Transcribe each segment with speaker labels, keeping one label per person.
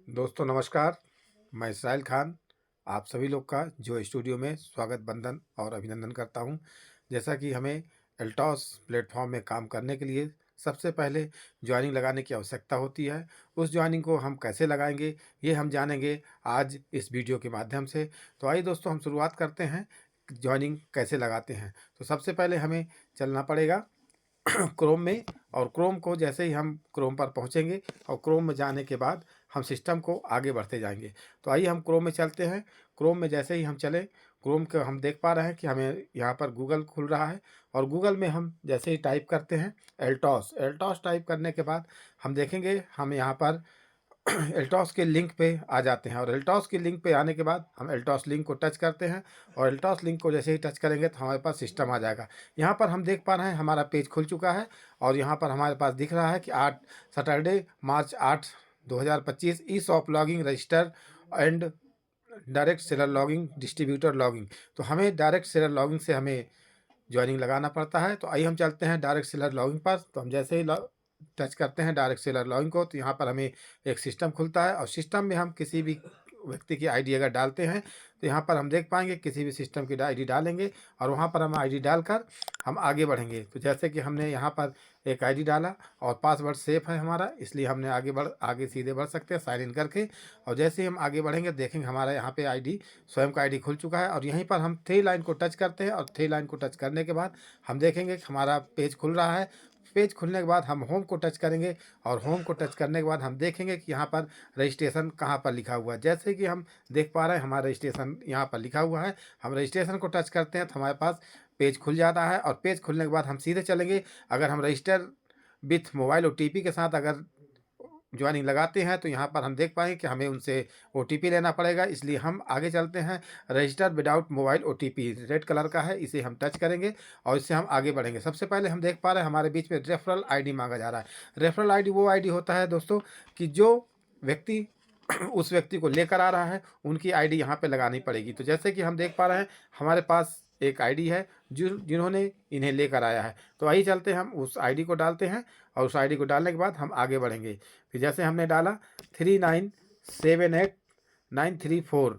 Speaker 1: दोस्तों नमस्कार। मैं इसराइल खान आप सभी लोग का जो स्टूडियो में स्वागत वंदन और अभिनंदन करता हूं। जैसा कि हमें एल्टॉस प्लेटफॉर्म में काम करने के लिए सबसे पहले ज्वाइनिंग लगाने की आवश्यकता होती है। उस ज्वाइनिंग को हम कैसे लगाएंगे ये हम जानेंगे आज इस वीडियो के माध्यम से। तो आइए दोस्तों हम शुरुआत करते हैं ज्वाइनिंग कैसे लगाते हैं। तो सबसे पहले हमें चलना पड़ेगा क्रोम में, और क्रोम को जैसे ही हम क्रोम पर पहुंचेंगे और क्रोम में जाने के बाद हम सिस्टम को आगे बढ़ते जाएंगे। तो आइए हम क्रोम में चलते हैं। क्रोम में जैसे ही हम चले, क्रोम के हम देख पा रहे हैं कि हमें यहाँ पर गूगल खुल रहा है, और गूगल में हम जैसे ही टाइप करते हैं एल्टॉस एल्टॉस टाइप करने के बाद हम देखेंगे हम यहाँ पर एल्टॉस के लिंक पे आ जाते हैं। और एल्टॉस के लिंक पे आने के बाद हम एल्टॉस लिंक को टच करते हैं, और एल्टॉस लिंक को जैसे ही टच करेंगे तो हमारे पास सिस्टम आ जाएगा। यहाँ पर हम देख पा रहे हैं हमारा पेज खुल चुका है, और यहाँ पर हमारे पास दिख रहा है कि 8 Saturday March 8 2025 ease of logging register and direct seller logging distributor logging. तो हमें डायरेक्ट सेलर लॉगिंग से हमें ज्वाइनिंग लगाना पड़ता है। तो आइए हम चलते हैं डायरेक्ट सेलर लॉगिंग पर। तो हम जैसे ही टच करते हैं डायरेक्ट सेलर लॉगिंग को, तो यहाँ पर हमें एक सिस्टम खुलता है, और सिस्टम में हम किसी भी व्यक्ति की आईडी अगर डालते हैं तो यहाँ पर हम देख पाएंगे किसी भी सिस्टम की आईडी डालेंगे, और वहाँ पर हम आईडी डालकर हम आगे बढ़ेंगे। तो जैसे कि हमने यहाँ पर एक आईडी डाला और पासवर्ड सेफ है हमारा, इसलिए हमने आगे सीधे बढ़ सकते हैं साइन इन करके। और जैसे ही हम आगे बढ़ेंगे देखेंगे हमारा यहाँ पे आईडी स्वयं का आईडी खुल चुका है, और यहीं पर हम थ्री लाइन को टच करते हैं, और थ्री लाइन को टच करने के बाद हम देखेंगे कि हमारा पेज खुल रहा है। पेज खुलने के बाद हम होम को टच करेंगे, और होम को टच करने के बाद हम देखेंगे कि यहाँ पर रजिस्ट्रेशन कहाँ पर लिखा हुआ है। जैसे कि हम देख पा रहे हैं हमारा रजिस्ट्रेशन यहाँ पर लिखा हुआ है। हम रजिस्ट्रेशन को टच करते हैं तो हमारे पास पेज खुल जाता है, और पेज खुलने के बाद हम सीधे चलेंगे। अगर हम रजिस्टर विथ मोबाइल ओटीपी के साथ अगर ज्वाइनिंग लगाते हैं तो यहाँ पर हम देख पाएंगे कि हमें उनसे ओटीपी लेना पड़ेगा, इसलिए हम आगे चलते हैं। Register without mobile OTP red colour का है, इसे हम टच करेंगे और इससे हम आगे बढ़ेंगे। सबसे पहले हम देख पा रहे हैं हमारे बीच में रेफरल आईडी मांगा जा रहा है। रेफरल आईडी वो आईडी होता है दोस्तों कि जो व्यक्ति उस व्यक्ति को लेकर आ रहा है उनकी आईडी यहाँ पे लगानी पड़ेगी। तो जैसे कि हम देख पा रहे हैं हमारे पास एक आईडी है जिन्होंने इन्हें लेकर आया है। तो आइए चलते हैं हम उस आईडी को डालते हैं, और उस आईडी को डालने के बाद हम आगे बढ़ेंगे। फिर जैसे हमने डाला 3978 934,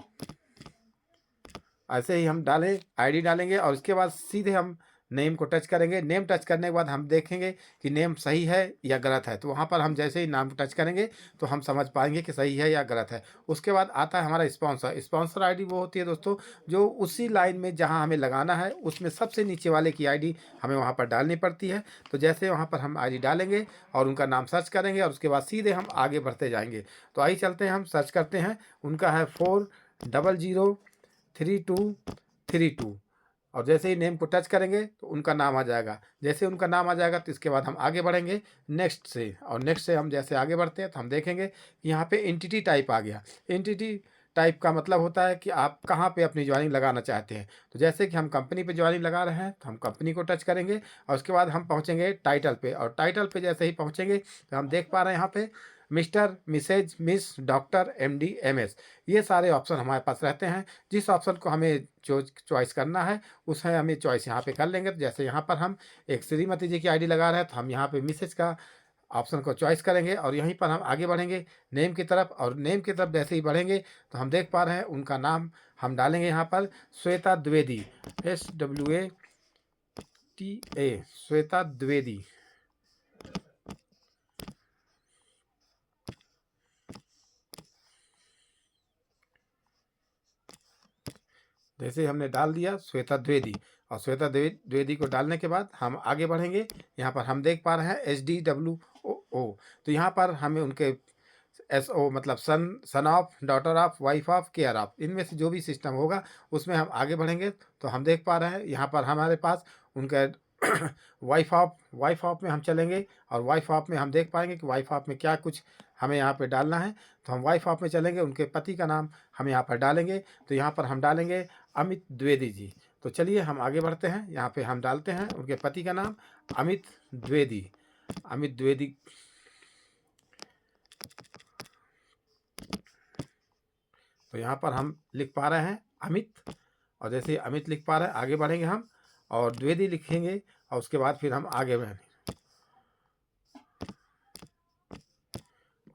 Speaker 1: ऐसे ही हम आईडी डालेंगे, और इसके बाद सीधे हम नेम को टच करेंगे। नेम टच करने के बाद हम देखेंगे कि नेम सही है या गलत है। तो वहाँ पर हम जैसे ही नाम को टच करेंगे तो हम समझ पाएंगे कि सही है या गलत है। उसके बाद आता है हमारा स्पॉन्सर आईडी। वो होती है दोस्तों जो उसी लाइन में जहाँ हमें लगाना है उसमें सबसे नीचे वाले की आईडी हमें वहाँ पर डालनी पड़ती है। तो जैसे वहाँ पर हम आईडी डालेंगे और उनका नाम सर्च करेंगे, और उसके बाद सीधे हम आगे बढ़ते जाएंगे। तो आइए चलते हैं हम सर्च करते हैं। उनका है 40033232, और जैसे ही नेम को टच करेंगे तो उनका नाम आ जाएगा। जैसे उनका नाम आ जाएगा तो इसके बाद हम आगे बढ़ेंगे नेक्स्ट से, और नेक्स्ट से हम जैसे आगे बढ़ते हैं तो हम देखेंगे कि यहाँ पे एंटिटी टाइप आ गया। एंटिटी टाइप का मतलब होता है कि आप कहाँ पे अपनी ज्वाइनिंग लगाना चाहते हैं। तो जैसे कि हम कंपनी पे ज्वाइनिंग लगा रहे हैं तो हम कंपनी को टच करेंगे, और उसके बाद हम पहुँचेंगे टाइटल पे, और टाइटल पे जैसे ही पहुँचेंगे तो हम देख पा रहे हैं यहाँ पे mister missus miss doctor MD MS, ये सारे ऑप्शन हमारे पास रहते हैं। जिस ऑप्शन को हमें चॉइस करना है उसे हमें चॉइस यहाँ पे कर लेंगे। तो जैसे यहाँ पर हम एक श्रीमती जी की आईडी लगा रहे हैं तो हम यहाँ पे मिसेज का ऑप्शन को चॉइस करेंगे, और यहीं पर हम आगे बढ़ेंगे नेम की तरफ। और नेम की तरफ जैसे ही बढ़ेंगे तो हम देख पा रहे हैं उनका नाम हम डालेंगे यहाँ पर श्वेता द्विवेदी, SWATA, श्वेता द्विवेदी। जैसे हमने डाल दिया श्वेता द्विवेदी, और श्वेता द्विवेदी को डालने के बाद हम आगे बढ़ेंगे। यहाँ पर हम देख पा रहे हैं SDWOO। तो यहाँ पर हमें उनके SO मतलब son of, daughter of, wife of, care of, इनमें से जो भी सिस्टम होगा उसमें हम आगे बढ़ेंगे। तो हम देख पा रहे हैं यहाँ पर हमारे पास उनका वाइफ ऑफ में हम चलेंगे, और वाइफ ऑफ में हम देख पाएंगे कि वाइफ ऑफ में क्या कुछ हमें यहाँ पे डालना है। तो हम वाइफ ऑफ में चलेंगे, उनके पति का नाम हम यहाँ पर डालेंगे। तो यहाँ पर हम डालेंगे अमित द्विवेदी जी। तो चलिए हम आगे बढ़ते हैं। यहाँ पे हम डालते हैं उनके पति का नाम अमित द्विवेदी। अमित द्विवेदी, तो यहाँ पर हम लिख पा रहे हैं अमित, और जैसे अमित लिख पा रहे हैं आगे बढ़ेंगे हम, और द्विवेदी लिखेंगे, और उसके बाद फिर हम आगे बढ़ेंगे।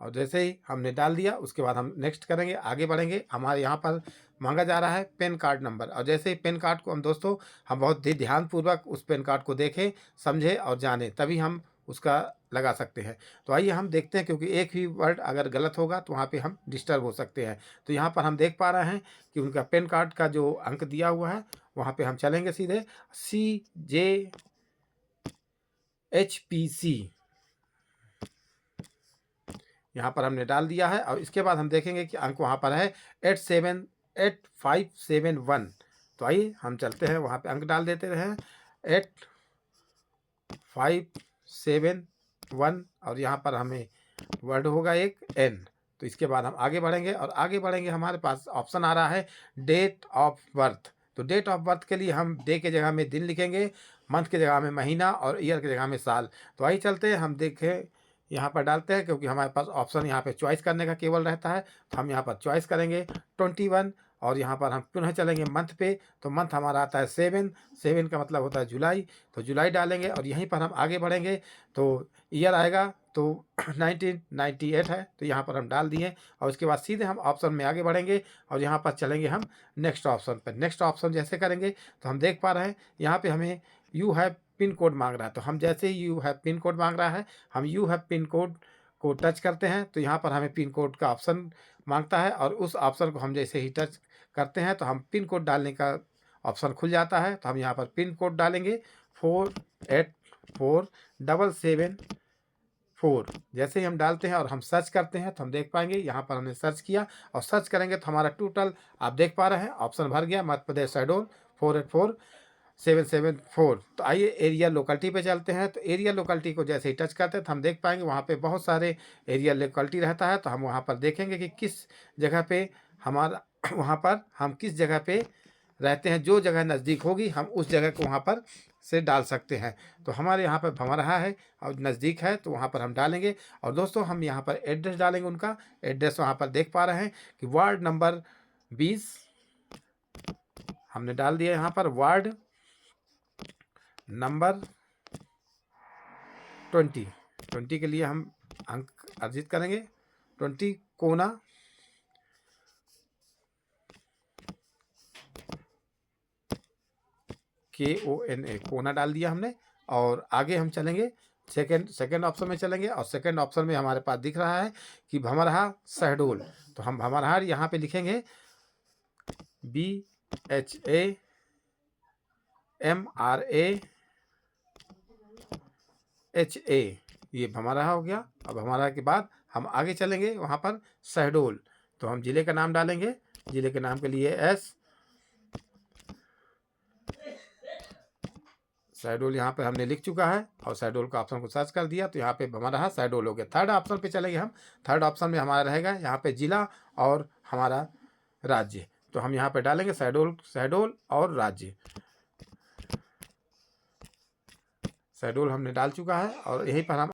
Speaker 1: और जैसे ही हमने डाल दिया उसके बाद हम नेक्स्ट करेंगे, आगे बढ़ेंगे। हमारे यहाँ पर मांगा जा रहा है पैन कार्ड नंबर, और जैसे ही पैन कार्ड को हम दोस्तों हम बहुत ही ध्यानपूर्वक उस पैन कार्ड को देखें, समझें और जानें, तभी हम उसका लगा सकते हैं। तो आइए हम देखते हैं, क्योंकि एक ही वर्ड अगर गलत होगा तो वहाँ पे हम डिस्टर्ब हो सकते हैं। तो यहाँ पर हम देख पा रहे हैं कि उनका पैन कार्ड का जो अंक दिया हुआ है वहाँ पे हम चलेंगे सीधे CJHPC, यहाँ पर हमने डाल दिया है। और इसके बाद हम देखेंगे कि अंक वहाँ पर है 8571। तो आइए हम चलते हैं, वहाँ पे अंक डाल देते हैं 8571, और यहाँ पर हमें वर्ड होगा एक N। तो इसके बाद हम आगे बढ़ेंगे, और आगे बढ़ेंगे हमारे पास ऑप्शन आ रहा है डेट ऑफ बर्थ। तो डेट ऑफ बर्थ के लिए हम डे के जगह में दिन लिखेंगे, मंथ के जगह में महीना, और ईयर के जगह में साल। तो आइए चलते हैं, हम देखें यहाँ पर डालते हैं, क्योंकि हमारे पास ऑप्शन यहाँ पे चॉइस करने का केवल रहता है। तो हम यहाँ पर चॉइस करेंगे 21, और यहाँ पर हम पुनः चलेंगे मंथ पे। तो मंथ हमारा आता है 7 का मतलब होता है जुलाई। तो जुलाई डालेंगे, और यहीं पर हम आगे बढ़ेंगे। तो ईयर आएगा तो 1998 है, तो यहाँ पर हम डाल दिए। और उसके बाद सीधे हम ऑप्शन में आगे बढ़ेंगे, और यहाँ पर चलेंगे हम नेक्स्ट ऑप्शन पर। नेक्स्ट ऑप्शन जैसे करेंगे तो हम देख पा रहे हैं यहाँ पे हमें यू हैव पिन कोड मांग रहा है। तो हम जैसे ही यू हैव पिन कोड मांग रहा है, हम यू हैव पिन कोड को टच करते हैं, तो यहाँ पर हमें पिन कोड का ऑप्शन मांगता है, और उस ऑप्शन को हम जैसे ही टच करते हैं तो हम पिन कोड डालने का ऑप्शन खुल जाता है। तो हम यहाँ पर पिन कोड डालेंगे 484774। जैसे ही हम डालते हैं और हम सर्च करते हैं तो हम देख पाएंगे यहाँ पर हमने सर्च किया, और सर्च करेंगे तो हमारा टोटल आप देख पा रहे हैं ऑप्शन भर गया, मध्य प्रदेश शहडोल 484774। तो आइए एरिया लोकेलिटी पे चलते हैं। तो एरिया लोकेलिटी को जैसे ही टच करते हैं तो हम देख पाएंगे वहाँ पे बहुत सारे एरिया लोकेलिटी रहता है। तो हम वहाँ पर देखेंगे कि किस जगह पे हमारा वहाँ पर हम किस जगह पे रहते हैं, जो जगह नज़दीक होगी हम उस जगह को वहाँ पर से डाल सकते हैं। तो हमारे यहाँ पर भंवरहा है और नज़दीक है, तो वहाँ पर हम डालेंगे। और दोस्तों हम यहाँ पर एड्रेस डालेंगे, उनका एड्रेस वहाँ पर देख पा रहे हैं कि वार्ड नंबर 20 हमने डाल दिया। यहाँ पर वार्ड नंबर 20 के लिए हम अंक अर्जित करेंगे। 20 कोना KONA कोना डाल दिया हमने। और आगे हम चलेंगे सेकंड ऑप्शन में चलेंगे, और सेकंड ऑप्शन में हमारे पास दिख रहा है कि भंवरहा शहडोल। तो हम भंवरहा यहाँ पे लिखेंगे BHAMRAHA, ये भंवरहा हो गया। अब भंवरहा के बाद हम आगे चलेंगे वहाँ पर शहडोल। तो हम जिले का नाम डालेंगे, जिले के नाम के लिए शहडोल यहाँ पे हमने लिख चुका है, और शहडोल का ऑप्शन को सर्च कर दिया तो यहाँ पे हमारा शहडोल हो गया। थर्ड ऑप्शन पे चलेंगे हम। थर्ड ऑप्शन में हमारा रहेगा यहाँ पे जिला और हमारा राज्य। तो हम यहाँ पे डालेंगे शहडोल और राज्य। शहडोल हमने डाल चुका है, और यहीं पर हम